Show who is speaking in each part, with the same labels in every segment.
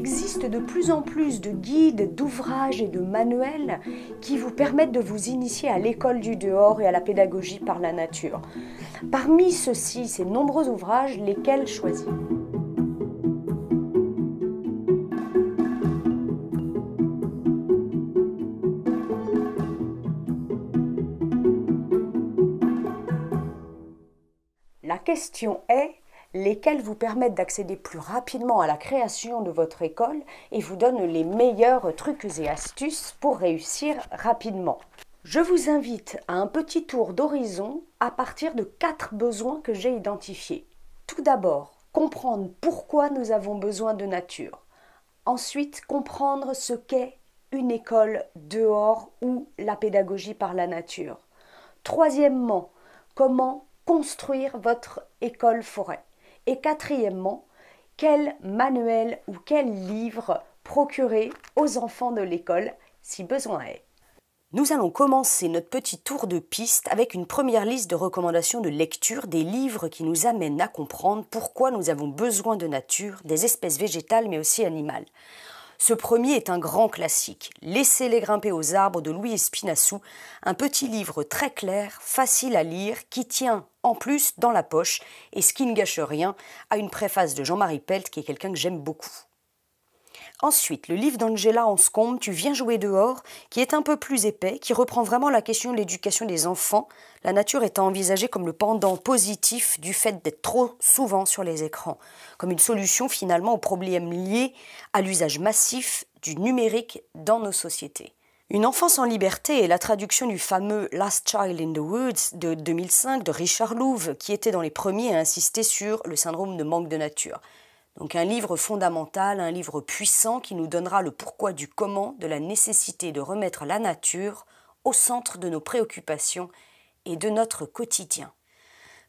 Speaker 1: existe de plus en plus de guides, d'ouvrages et de manuels qui vous permettent de vous initier à l'école du dehors et à la pédagogie par la nature. Parmi ceux-ci, ces nombreux ouvrages, lesquels choisir ? La question est, lesquels vous permettent d'accéder plus rapidement à la création de votre école et vous donnent les meilleurs trucs et astuces pour réussir rapidement. Je vous invite à un petit tour d'horizon à partir de 4 besoins que j'ai identifiés. Tout d'abord, comprendre pourquoi nous avons besoin de nature. Ensuite, comprendre ce qu'est une école dehors ou la pédagogie par la nature. Troisièmement, comment construire votre école forêt. Et quatrièmement, quel manuel ou quel livre procurer aux enfants de l'école si besoin est. Nous allons commencer notre petit tour de piste avec une première liste de recommandations de lecture des livres qui nous amènent à comprendre pourquoi nous avons besoin de nature, des espèces végétales mais aussi animales. Ce premier est un grand classique, Laissez-les grimper aux arbres de Louis Espinassou, un petit livre très clair, facile à lire, qui tient en plus dans la poche, et ce qui ne gâche rien, à une préface de Jean-Marie Pelt, qui est quelqu'un que j'aime beaucoup. Ensuite, le livre d'Angela Anscombe, Tu viens jouer dehors, qui est un peu plus épais, qui reprend vraiment la question de l'éducation des enfants, la nature étant envisagée comme le pendant positif du fait d'être trop souvent sur les écrans, comme une solution finalement aux problèmes liés à l'usage massif du numérique dans nos sociétés. Une enfance en liberté est la traduction du fameux Last Child in the Woods de 2005 de Richard Louv, qui était dans les premiers à insister sur le syndrome de manque de nature. Donc un livre fondamental, un livre puissant qui nous donnera le pourquoi du comment de la nécessité de remettre la nature au centre de nos préoccupations et de notre quotidien.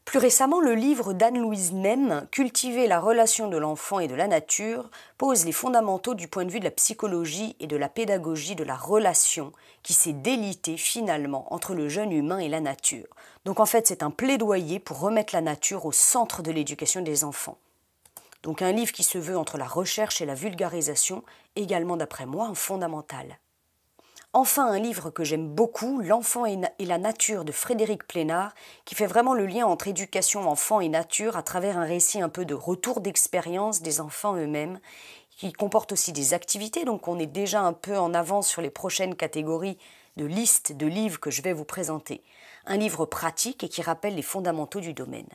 Speaker 1: Plus récemment, le livre d'Anne-Louise Nem, Cultiver la relation de l'enfant et de la nature, pose les fondamentaux du point de vue de la psychologie et de la pédagogie de la relation qui s'est délitée finalement entre le jeune humain et la nature. Donc en fait, c'est un plaidoyer pour remettre la nature au centre de l'éducation des enfants. Donc un livre qui se veut entre la recherche et la vulgarisation, également d'après moi un fondamental. Enfin un livre que j'aime beaucoup, L'enfant et la nature de Frédéric Plénard, qui fait vraiment le lien entre éducation enfant et nature à travers un récit un peu de retour d'expérience des enfants eux-mêmes, qui comporte aussi des activités, donc on est déjà un peu en avance sur les prochaines catégories de listes de livres que je vais vous présenter. Un livre pratique et qui rappelle les fondamentaux du domaine.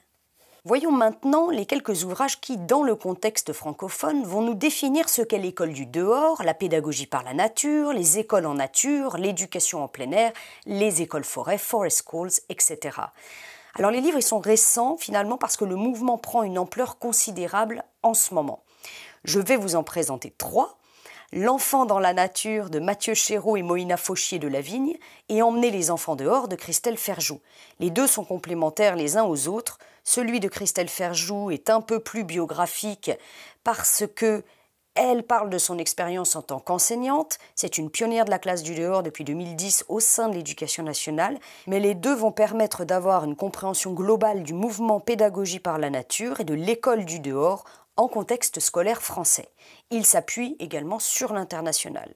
Speaker 1: Voyons maintenant les quelques ouvrages qui, dans le contexte francophone, vont nous définir ce qu'est l'école du dehors, la pédagogie par la nature, les écoles en nature, l'éducation en plein air, les écoles forêt, forest schools, etc. Alors les livres ils sont récents finalement parce que le mouvement prend une ampleur considérable en ce moment. Je vais vous en présenter 3. L'enfant dans la nature de Mathieu Chéreau et Moïna Fauchier de Lavigne et Emmener les enfants dehors de Christelle Ferjou. Les deux sont complémentaires les uns aux autres. Celui de Christelle Ferjou est un peu plus biographique parce que elle parle de son expérience en tant qu'enseignante. C'est une pionnière de la classe du dehors depuis 2010 au sein de l'éducation nationale. Mais les deux vont permettre d'avoir une compréhension globale du mouvement pédagogie par la nature et de l'école du dehors en contexte scolaire français. Il s'appuie également sur l'international.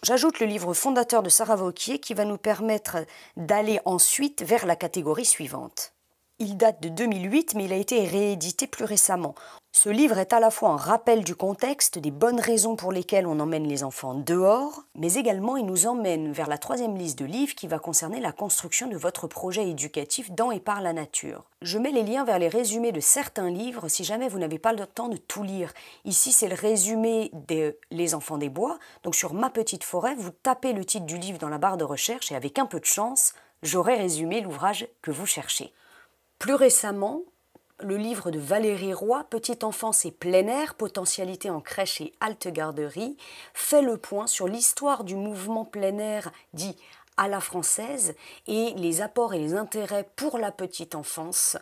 Speaker 1: J'ajoute le livre fondateur de Sarah Vauquier qui va nous permettre d'aller ensuite vers la catégorie suivante. Il date de 2008, mais il a été réédité plus récemment. Ce livre est à la fois un rappel du contexte, des bonnes raisons pour lesquelles on emmène les enfants dehors, mais également il nous emmène vers la 3e liste de livres qui va concerner la construction de votre projet éducatif dans et par la nature. Je mets les liens vers les résumés de certains livres si jamais vous n'avez pas le temps de tout lire. Ici, c'est le résumé de Les enfants des bois. Donc sur Ma petite forêt, vous tapez le titre du livre dans la barre de recherche et avec un peu de chance, j'aurai résumé l'ouvrage que vous cherchez. Plus récemment, le livre de Valérie Roy, Petite enfance et plein air, potentialité en crèche et halte garderie, fait le point sur l'histoire du mouvement plein air dit à la française et les apports et les intérêts pour la petite enfance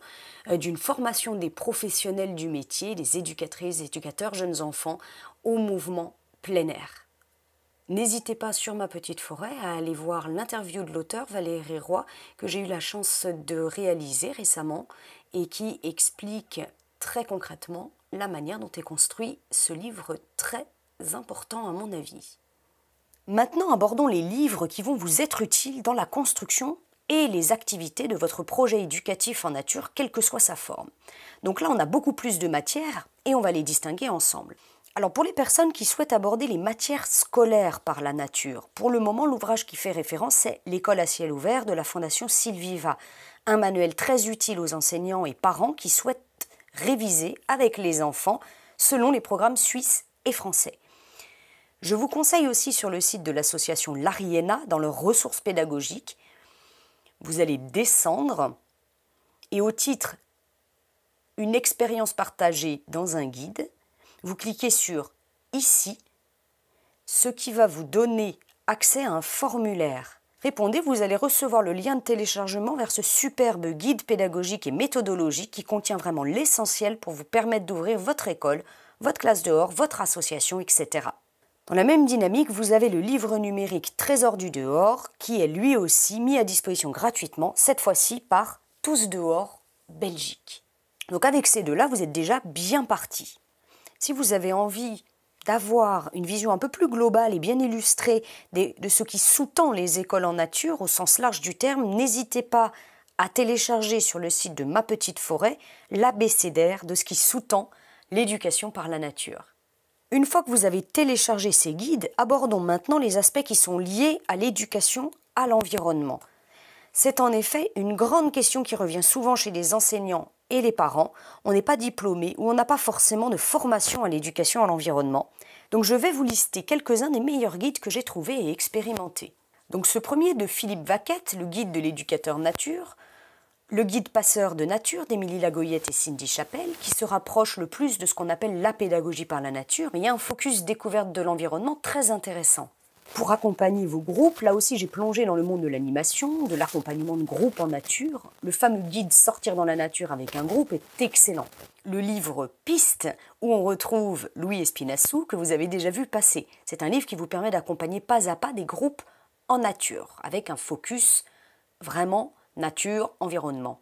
Speaker 1: d'une formation des professionnels du métier, des éducatrices, éducateurs, jeunes enfants au mouvement plein air. N'hésitez pas sur Ma petite forêt à aller voir l'interview de l'auteur Valérie Roy que j'ai eu la chance de réaliser récemment et qui explique très concrètement la manière dont est construit ce livre très important à mon avis. Maintenant, abordons les livres qui vont vous être utiles dans la construction et les activités de votre projet éducatif en nature, quelle que soit sa forme. Donc là, on a beaucoup plus de matières et on va les distinguer ensemble. Alors pour les personnes qui souhaitent aborder les matières scolaires par la nature, pour le moment, l'ouvrage qui fait référence, c'est L'école à ciel ouvert de la Fondation Sylviva, un manuel très utile aux enseignants et parents qui souhaitent réviser avec les enfants selon les programmes suisses et français. Je vous conseille aussi sur le site de l'association L'Ariena, dans leurs ressources pédagogiques, vous allez descendre et au titre « Une expérience partagée dans un guide », vous cliquez sur « Ici », ce qui va vous donner accès à un formulaire. Répondez, vous allez recevoir le lien de téléchargement vers ce superbe guide pédagogique et méthodologique qui contient vraiment l'essentiel pour vous permettre d'ouvrir votre école, votre classe dehors, votre association, etc. Dans la même dynamique, vous avez le livre numérique Trésor du dehors qui est lui aussi mis à disposition gratuitement, cette fois-ci par Tous dehors Belgique. Donc avec ces deux-là, vous êtes déjà bien partis. Si vous avez envie d'avoir une vision un peu plus globale et bien illustrée de ce qui sous-tend les écoles en nature au sens large du terme, n'hésitez pas à télécharger sur le site de Ma Petite Forêt l'abécédaire de ce qui sous-tend l'éducation par la nature. Une fois que vous avez téléchargé ces guides, abordons maintenant les aspects qui sont liés à l'éducation à l'environnement. C'est en effet une grande question qui revient souvent chez les enseignants et les parents. On n'est pas diplômé ou on n'a pas forcément de formation à l'éducation à l'environnement. Donc je vais vous lister quelques-uns des meilleurs guides que j'ai trouvés et expérimentés. Donc ce premier de Philippe Vaquette, le guide de l'éducateur nature, le guide passeur de nature d'Émilie Lagoyette et Cindy Chapelle, qui se rapproche le plus de ce qu'on appelle la pédagogie par la nature, mais il y a un focus découverte de l'environnement très intéressant. Pour accompagner vos groupes, là aussi j'ai plongé dans le monde de l'animation, de l'accompagnement de groupes en nature. Le fameux guide Sortir dans la nature avec un groupe est excellent. Le livre Piste, où on retrouve Louis Espinassou, que vous avez déjà vu passer. C'est un livre qui vous permet d'accompagner pas à pas des groupes en nature, avec un focus vraiment nature, environnement.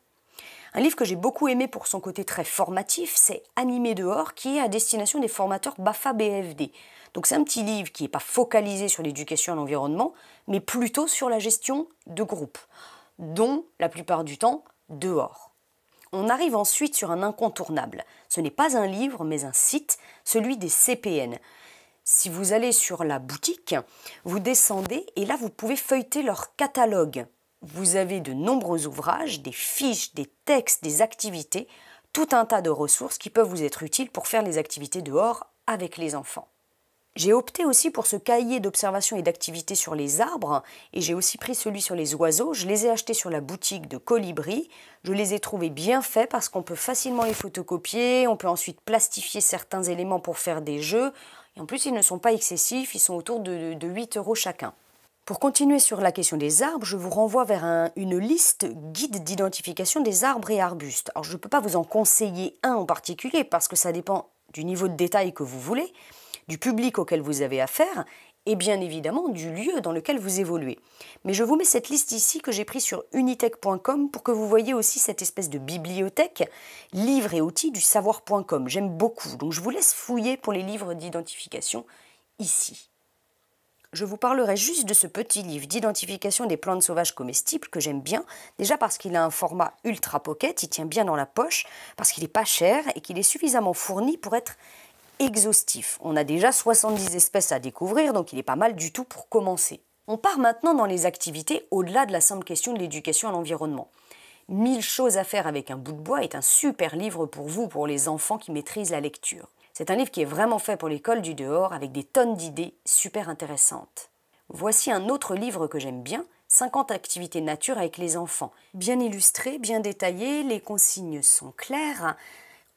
Speaker 1: Un livre que j'ai beaucoup aimé pour son côté très formatif, c'est Animer dehors, qui est à destination des formateurs BAFA-BFD. Donc c'est un petit livre qui n'est pas focalisé sur l'éducation à l'environnement, mais plutôt sur la gestion de groupes, dont la plupart du temps dehors. On arrive ensuite sur un incontournable. Ce n'est pas un livre, mais un site, celui des CPN. Si vous allez sur la boutique, vous descendez et là vous pouvez feuilleter leur catalogue. Vous avez de nombreux ouvrages, des fiches, des textes, des activités, tout un tas de ressources qui peuvent vous être utiles pour faire les activités dehors avec les enfants. J'ai opté aussi pour ce cahier d'observation et d'activités sur les arbres et j'ai aussi pris celui sur les oiseaux. Je les ai achetés sur la boutique de Colibri. Je les ai trouvés bien faits parce qu'on peut facilement les photocopier, on peut ensuite plastifier certains éléments pour faire des jeux. Et en plus, ils ne sont pas excessifs, ils sont autour de 8 € chacun. Pour continuer sur la question des arbres, je vous renvoie vers une liste guide d'identification des arbres et arbustes. Alors je ne peux pas vous en conseiller un en particulier parce que ça dépend du niveau de détail que vous voulez, du public auquel vous avez affaire et bien évidemment du lieu dans lequel vous évoluez. Mais je vous mets cette liste ici que j'ai prise sur unitech.com pour que vous voyez aussi cette espèce de bibliothèque livres et outils du savoir.com. J'aime beaucoup, donc je vous laisse fouiller pour les livres d'identification ici. Je vous parlerai juste de ce petit livre d'identification des plantes sauvages comestibles que j'aime bien, déjà parce qu'il a un format ultra pocket, il tient bien dans la poche, parce qu'il n'est pas cher et qu'il est suffisamment fourni pour être exhaustif. On a déjà 70 espèces à découvrir, donc il est pas mal du tout pour commencer. On part maintenant dans les activités au-delà de la simple question de l'éducation à l'environnement. 1000 choses à faire avec un bout de bois est un super livre pour vous, pour les enfants qui maîtrisent la lecture. C'est un livre qui est vraiment fait pour l'école du dehors avec des tonnes d'idées super intéressantes. Voici un autre livre que j'aime bien, 50 activités nature avec les enfants. Bien illustré, bien détaillé, les consignes sont claires.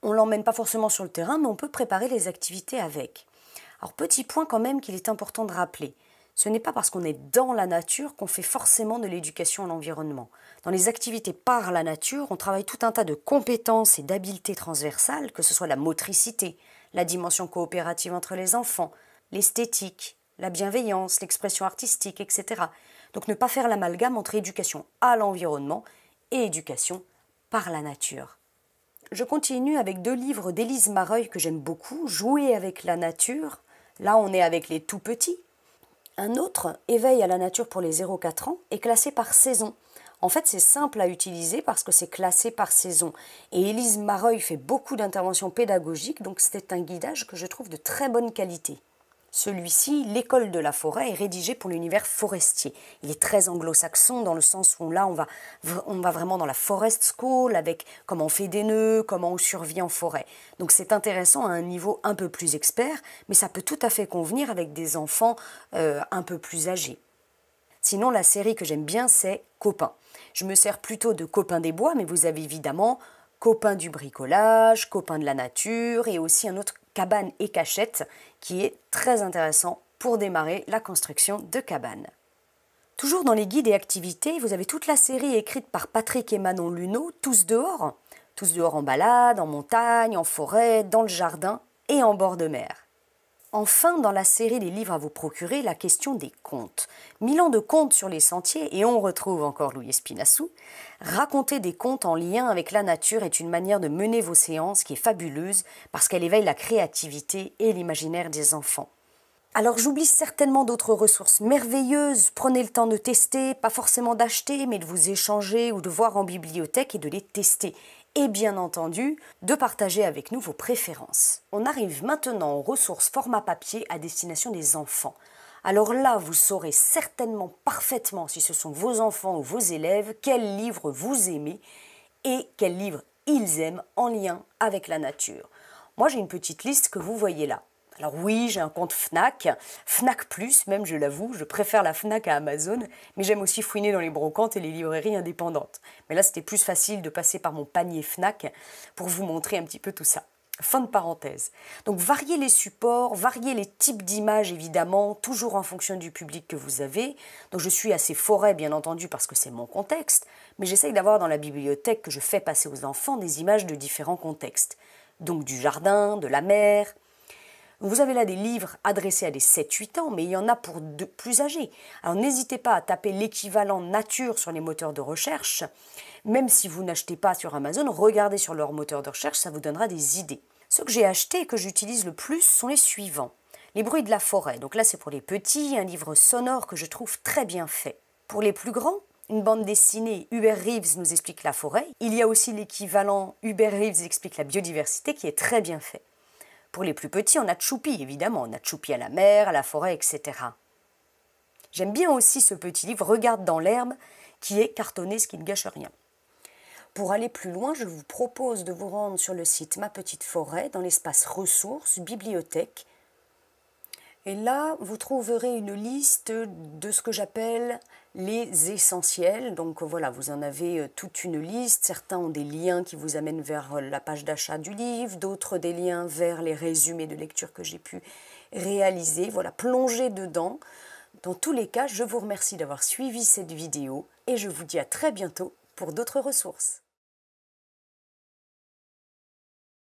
Speaker 1: On ne l'emmène pas forcément sur le terrain, mais on peut préparer les activités avec. Alors petit point quand même qu'il est important de rappeler. Ce n'est pas parce qu'on est dans la nature qu'on fait forcément de l'éducation à l'environnement. Dans les activités par la nature, on travaille tout un tas de compétences et d'habiletés transversales, que ce soit la motricité, la dimension coopérative entre les enfants, l'esthétique, la bienveillance, l'expression artistique, etc. Donc ne pas faire l'amalgame entre éducation à l'environnement et éducation par la nature. Je continue avec 2 livres d'Élise Mareuil que j'aime beaucoup, Jouer avec la nature, Là, on est avec les tout petits. Un autre, Éveil à la nature pour les 0-4 ans, est classé par saison. En fait, c'est simple à utiliser parce que c'est classé par saison. Et Élise Mareuil fait beaucoup d'interventions pédagogiques, donc c'est un guidage que je trouve de très bonne qualité. Celui-ci, L'école de la forêt, est rédigé pour l'univers forestier. Il est très anglo-saxon dans le sens où là, on va vraiment dans la forest school avec comment on fait des nœuds, comment on survit en forêt. Donc c'est intéressant à un niveau un peu plus expert, mais ça peut tout à fait convenir avec des enfants un peu plus âgés. Sinon, la série que j'aime bien, c'est Copains. Je me sers plutôt de Copains des bois, mais vous avez évidemment Copains du bricolage, Copains de la nature et aussi un autre Cabane et cachette qui est très intéressant pour démarrer la construction de cabanes. Toujours dans les guides et activités, vous avez toute la série écrite par Patrick et Manon Luneau, Tous dehors en balade, en montagne, en forêt, dans le jardin et en bord de mer. Enfin, dans la série des livres à vous procurer, la question des contes. 1000 ans de contes sur les sentiers, et on retrouve encore Louis Espinassou. Raconter des contes en lien avec la nature est une manière de mener vos séances qui est fabuleuse parce qu'elle éveille la créativité et l'imaginaire des enfants. Alors j'oublie certainement d'autres ressources merveilleuses, prenez le temps de tester, pas forcément d'acheter, mais de vous échanger ou de voir en bibliothèque et de les tester. Et bien entendu, de partager avec nous vos préférences. On arrive maintenant aux ressources format papier à destination des enfants. Alors là, vous saurez certainement parfaitement si ce sont vos enfants ou vos élèves, quels livres vous aimez et quels livres ils aiment en lien avec la nature. Moi, j'ai une petite liste que vous voyez là. Alors oui, j'ai un compte Fnac, Fnac Plus même, je l'avoue, je préfère la Fnac à Amazon, mais j'aime aussi fouiner dans les brocantes et les librairies indépendantes. Mais là, c'était plus facile de passer par mon panier Fnac pour vous montrer un petit peu tout ça. Fin de parenthèse. Donc variez les supports, variez les types d'images évidemment, toujours en fonction du public que vous avez. Donc je suis assez forêt bien entendu parce que c'est mon contexte, mais j'essaye d'avoir dans la bibliothèque que je fais passer aux enfants des images de différents contextes. Donc du jardin, de la mer. Vous avez là des livres adressés à des 7-8 ans, mais il y en a pour de plus âgés. Alors n'hésitez pas à taper l'équivalent nature sur les moteurs de recherche. Même si vous n'achetez pas sur Amazon, regardez sur leur moteur de recherche, ça vous donnera des idées. Ceux que j'ai achetés et que j'utilise le plus sont les suivants. Les bruits de la forêt, donc là c'est pour les petits, un livre sonore que je trouve très bien fait. Pour les plus grands, une bande dessinée, Hubert Reeves nous explique la forêt. Il y a aussi l'équivalent Hubert Reeves explique la biodiversité qui est très bien fait. Pour les plus petits, on a Choupi, évidemment. On a Choupi à la mer, à la forêt, etc. J'aime bien aussi ce petit livre, Regarde dans l'herbe, qui est cartonné, ce qui ne gâche rien. Pour aller plus loin, je vous propose de vous rendre sur le site Ma Petite Forêt, dans l'espace ressources, bibliothèque. Et là, vous trouverez une liste de ce que j'appelle les essentiels. Donc voilà, vous en avez toute une liste. Certains ont des liens qui vous amènent vers la page d'achat du livre, d'autres des liens vers les résumés de lecture que j'ai pu réaliser. Voilà, plongez dedans. Dans tous les cas, je vous remercie d'avoir suivi cette vidéo et je vous dis à très bientôt pour d'autres ressources.